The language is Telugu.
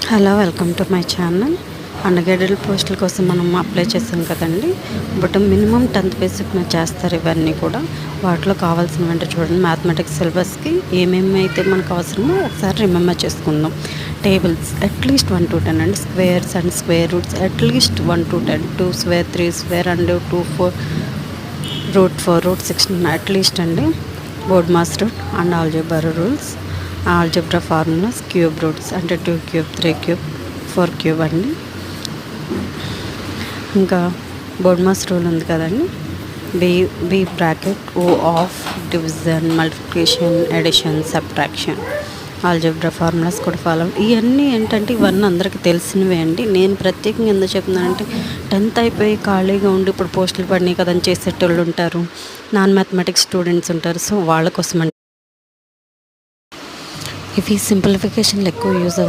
Hello, welcome to my channel. Undergraduate పోస్టుల కోసం మనం అప్లై చేసాం కదండి. బట్ మినిమం 10th బేసిక్ మీద చేస్తారు ఇవన్నీ కూడా. వాటిలో కావాల్సినవంటే చూడండి, మ్యాథమెటిక్స్ సిలబస్కి ఏమేమి అయితే మనకు అవసరమో ఒకసారి రిమెంబర్ చేసుకుందాం. టేబుల్స్ అట్లీస్ట్ 1 to 10 అండి. Squares and square roots at least 1 to 10. 2 square, 3 square and 2 4 root 4 root 16 at least అండి. BODMAS rule and algebra rules, algebra formulas, cube roots అంటే 2 క్యూబ్, 3 క్యూబ్, 4 క్యూబ్ అండి. ఇంకా బోర్డ్ మాస్ రూల్ ఉంది కదండి. B bracket, O of, division, multiplication, addition, subtraction, algebra formulas కూడా ఫాలో. ఇవన్నీ ఏంటంటే ఇవన్నీ అందరికీ తెలిసినవే అండి. నేను ప్రత్యేకంగా ఎందుకు చెప్తున్నానంటే 10th అయిపోయి ఖాళీగా ఉండి ఇప్పుడు పోస్టులు పడినాయి కదని చేసేటోళ్ళు ఉంటారు, నాన్ మ్యాథమెటిక్స్ స్టూడెంట్స్ ఉంటారు. సో వాళ్ళ కోసం ఇవి సింప్లిఫికేషన్లు ఎక్కువ యూజ్ అవుతాయి.